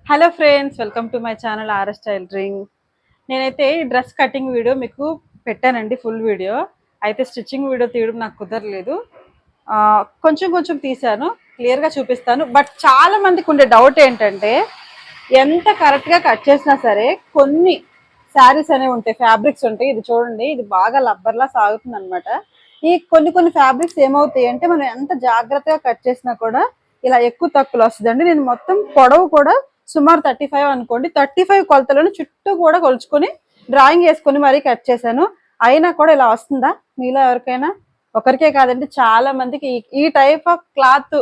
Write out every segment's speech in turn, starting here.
Hello friends, welcome to my channel RS tailoring. నేనైతే ఈ dress cutting video మీకు పెట్టానండి, ఫుల్ వీడియో. అయితే స్టిచ్చింగ్ వీడియో తీయడం నాకు కుదరలేదు. కొంచెం కొంచెం తీశాను, క్లియర్గా చూపిస్తాను. బట్ చాలా మందికి ఉండే డౌట్ ఏంటంటే, ఎంత కరెక్ట్గా కట్ చేసినా సరే కొన్ని శారీస్ అనేవి ఉంటాయి, ఫ్యాబ్రిక్స్ ఉంటాయి. ఇది చూడండి, ఇది బాగా లబ్బర్లా సాగుతుంది అనమాట. ఈ కొన్ని ఫ్యాబ్రిక్స్ ఏమవుతాయి అంటే, మనం ఎంత జాగ్రత్తగా కట్ చేసినా కూడా ఇలా ఎక్కువ తక్కువలు వస్తుందండి. నేను మొత్తం పొడవు కూడా సుమారు 35 అనుకోండి, 35 కొలతలను చుట్టూ కూడా కొలుచుకొని డ్రాయింగ్ వేసుకొని మరీ కట్ చేశాను. అయినా కూడా ఇలా వస్తుందా మీలో ఎవరికైనా? ఒకరికే కాదండి, చాలా మందికి ఈ టైప్ ఆఫ్ క్లాత్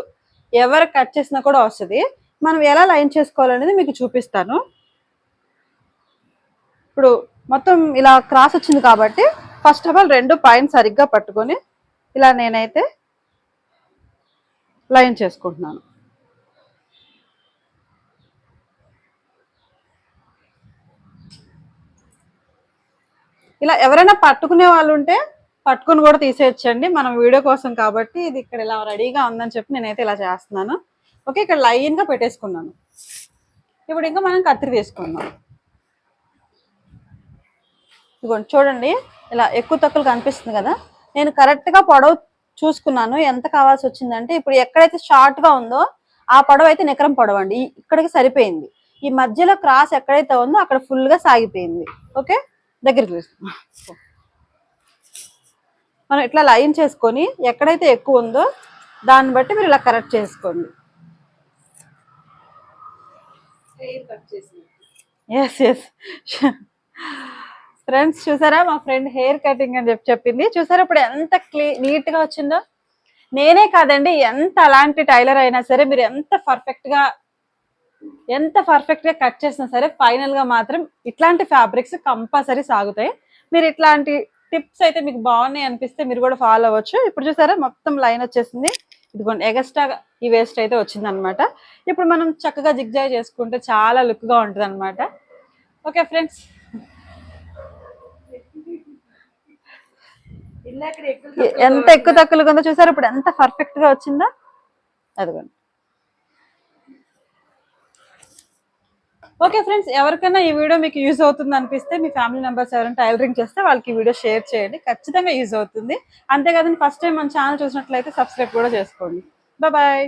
ఎవరు కట్ చేసినా కూడా వస్తుంది. మనం ఎలా లైన్ చేసుకోవాలనేది మీకు చూపిస్తాను. ఇప్పుడు మొత్తం ఇలా క్రాస్ వచ్చింది కాబట్టి ఫస్ట్ ఆఫ్ ఆల్ రెండు పైన సరిగ్గా పట్టుకొని ఇలా నేనైతే లైన్ చేసుకుంటున్నాను. ఇలా ఎవరైనా పట్టుకునే వాళ్ళు ఉంటే పట్టుకుని కూడా తీసేయచ్చండి, మనం వీడియో కోసం కాబట్టి. ఇది ఇక్కడ ఇలా రెడీగా ఉందని చెప్పి నేనైతే ఇలా చేస్తున్నాను. ఓకే, ఇక్కడ లైన్గా పెట్టేసుకున్నాను. ఇప్పుడు ఇంకా మనం కత్తిరి తీసుకుందాం. ఇదిగోండి చూడండి, ఇలా ఎక్కువ తక్కువ కనిపిస్తుంది కదా. నేను కరెక్ట్గా పొడవు చూసుకున్నాను. ఎంత కావాల్సి వచ్చిందంటే, ఇప్పుడు ఎక్కడైతే షార్ట్గా ఉందో ఆ పొడవు అయితే నికరం పొడవు అండి, ఇక్కడికి సరిపోయింది. ఈ మధ్యలో క్రాస్ ఎక్కడైతే ఉందో అక్కడ ఫుల్గా సాగిపోయింది. ఓకే, దగ్గరికి తీసుకున్నాం. మనం ఇట్లా లైన్ చేసుకొని ఎక్కడైతే ఎక్కువ ఉందో దాన్ని బట్టి మీరు ఇలా కరెక్ట్ చేసుకోండి. ఎస్ ఎస్ ఫ్రెండ్స్, చూసారా మా ఫ్రెండ్ హెయిర్ కటింగ్ అని చెప్పింది. చూసారా ఇప్పుడు ఎంత నీట్గా వచ్చిందో. నేనే కాదండి, ఎంత అలాంటి టైలర్ అయినా సరే మీరు ఎంత పర్ఫెక్ట్గా కట్ చేసినా సరే ఫైనల్గా మాత్రం ఇట్లాంటి ఫ్యాబ్రిక్స్ కంపల్సరీ సాగుతాయి. మీరు ఇట్లాంటి టిప్స్ అయితే మీకు బాగున్నాయి అనిపిస్తే మీరు కూడా ఫాలో అవ్వచ్చు. ఇప్పుడు చూసారా మొత్తం లైన్ వచ్చేసింది. ఇదిగోండి ఎగస్ట్రా ఈ వేస్ట్ అయితే వచ్చింది అనమాట. ఇప్పుడు మనం చక్కగా జిగ్జాగ్ చేసుకుంటే చాలా లుక్గా ఉంటుంది అనమాట. ఓకే ఫ్రెండ్స్, ఎంత ఎక్కువ తక్కువగా ఉందో చూసారు, ఇప్పుడు ఎంత పర్ఫెక్ట్ గా వచ్చిందో. అదిగోండి. ఓకే ఫ్రెండ్స్, ఎవరికైనా ఈ వీడియో మీకు యూజ్ అవుతుంది అనిపిస్తే మీ ఫ్యామిలీ మెంబర్స్ ఎవరైనా టైలరింగ్ చేస్తే వాళ్ళకి ఈ వీడియో షేర్ చేయండి, ఖచ్చితంగా యూజ్ అవుతుంది. అంతేకాదని ఫస్ట్ టైం మన ఛానల్ చూసినట్లయితే సబ్స్క్రైబ్ కూడా చేసుకోండి. బాయ్.